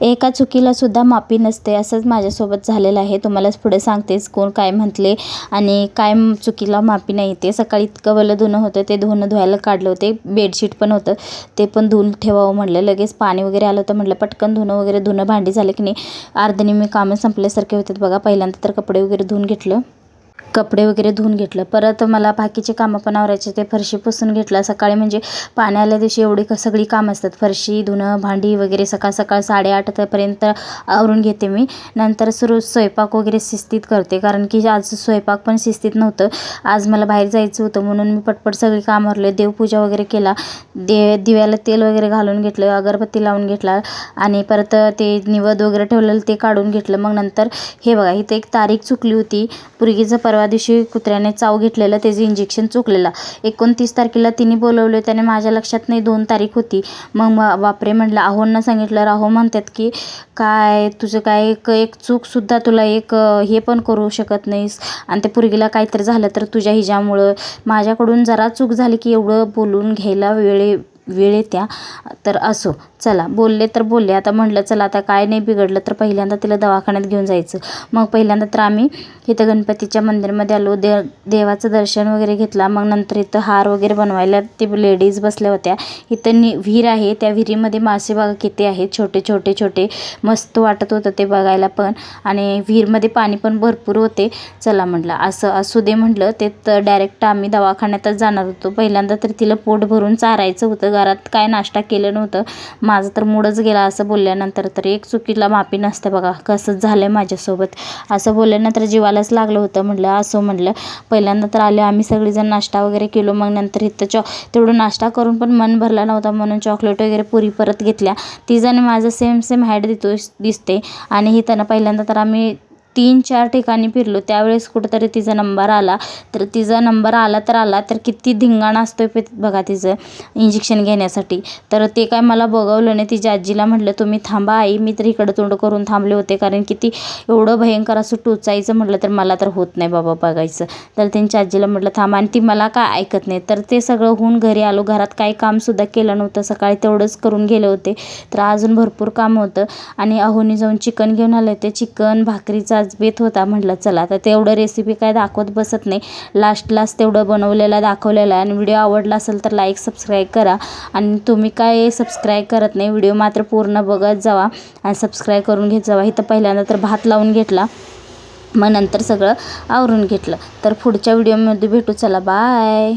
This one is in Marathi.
एका चुकीला सुद्धा माफी नसते, असंच माझ्यासोबत झालेलं आहे. तुम्हालाच पुढे सांगतेच कोण काय म्हटले आणि काय चुकीला माफी नाही. ते सकाळी इतकं भलं धुणं होतं, ते धुणं धुवायला काढलं होते. बेडशीट पण होतं, ते पण धुवून ठेवावं म्हटलं. लगेच पाणी वगैरे आलं तर म्हटलं पटकन धुणं भांडी झालं की नाही अर्धे निम्मे कामं संपल्यासारखे होतात बघा. पहिल्यांदा तर कपडे वगैरे धुवून घेतलं. परत मला बाकीचे कामं पण आवरायचे. ते फरशी पुसून घेतलं. सकाळी म्हणजे पाणी आल्या दिवशी एवढी सगळी कामं असतात, फरशी धुणं भांडी वगैरे सकाळ 8:30 पर्यंत आवरून घेते मी. नंतर स्वयंपाक वगैरे शिस्तीत करते, कारण की आज स्वयंपाक पण शिस्तीत नव्हतं. आज मला बाहेर जायचं होतं म्हणून मी पटपट सगळी कामं आवरले. देवपूजा वगैरे केला, दिव्याला तेल वगैरे घालून घेतलं, अगरबत्ती लावून घेतला आणि परत ते निवेद वगैरे ठेवलेलं ते काढून घेतलं. मग नंतर हे बघा, इथे एक तारीख चुकली होती. पोरगीचं परवा दिवशी कुत्र्याने चाव घेतलेलं, त्याचं इंजेक्शन चुकलेलं. 29 तारखेला तिने बोलवले, त्याने माझ्या लक्षात नाही 2 तारीख होती. मग बापरे म्हटलं. आहोंना सांगितलं. राहो म्हणतात की काय तुझं काय एक चूकसुद्धा तुला एक हे पण करू शकत नाहीस, आणि त्या पोरगीला काहीतरी झालं तर तुझ्या हिच्यामुळं. माझ्याकडून जरा चूक झाली की एवढं बोलून घ्यायला वेळ येत्या. तर असो, चला बोलले तर बोलले. आता म्हटलं चला आता काय नाही बिघडलं तर पहिल्यांदा तिला दवाखान्यात घेऊन जायचं. मग पहिल्यांदा तर आम्ही इथं गणपतीच्या मंदिरामध्ये आलो, देवाचं दर्शन वगैरे घेतला. मग नंतर इथं हार वगैरे बनवायला ते लेडीज बसल्या होत्या. इथं विहीर आहे, त्या विहिरीमध्ये मासे बघा किती आहेत, छोटे मस्त वाटत होतं ते बघायला पण, आणि विहीरमध्ये पाणी पण भरपूर होते. चला म्हटलं असं असू दे म्हटलं. ते तर डायरेक्ट आम्ही दवाखान्यातच जाणार होतो. पहिल्यांदा तर तिला पोट भरून चारायचं होतं, घरात काय नाश्ता केलं नव्हतं. माझं तर मूडच गेला असं बोलल्यानंतर. तर एक चुकीला माफी नसते बघा, कसं झालं माझ्यासोबत. असं बोलल्यानंतर जीवालाच लागलं होतं. म्हटलं असं म्हटलं. पहिल्यांदा तर आले आम्ही सगळेजण, नाश्ता वगैरे केलो. मग नंतर इथं तेवढं नाश्ता करून पण मन भरला नव्हता म्हणून चॉकलेट वगैरे पुरी परत घेतल्या. तिचं माझं सेम हाईट दिसते. आणि ही त्यांना पहिल्यांदा तर आम्ही 3-4 ठिकाणी फिरलो. त्यावेळेस कुठंतरी तिचा नंबर आला. तर तिचा नंबर आला तर किती धिंगाणा असतोय बघा तिचं इंजेक्शन घेण्यासाठी. तर ते काय मला बघवलं नाही. तिच्या आजीला म्हटलं तुम्ही थांबा आई, मी तर इकडं तोंड करून थांबले होते, कारण किती एवढं भयंकर असं टोचायचं म्हटलं तर मला तर होत नाही बाबा बघायचं. तर त्यांच्या आजीला म्हटलं थांबा, आणि ती मला काय ऐकत नाही. तर ते सगळं होऊन घरी आलो. घरात काही कामसुद्धा केलं नव्हतं, सकाळी तेवढंच करून गेले होते. तर अजून भरपूर काम होतं. आणि अहोनी जाऊन चिकन घेऊन आले. ते चिकन भाकरीचा बेत होता. म्हटलं चला आता तेवढं रेसिपी काय दाखवत बसत नाही, लास्टलाच तेवढं बनवलेलं दाखवलेलं आहे. आणि व्हिडिओ आवडला असेल तर लाईक सबस्क्राईब करा. आणि तुम्ही काय सबस्क्राईब करत नाही, व्हिडिओ मात्र पूर्ण बघत जावा आणि सबस्क्राईब करून घेत जावा. इथं पहिल्यांदा तर भात लावून घेतला, मग नंतर सगळं आवरून घेतलं. तर पुढच्या व्हिडिओमध्ये भेटू, चला बाय.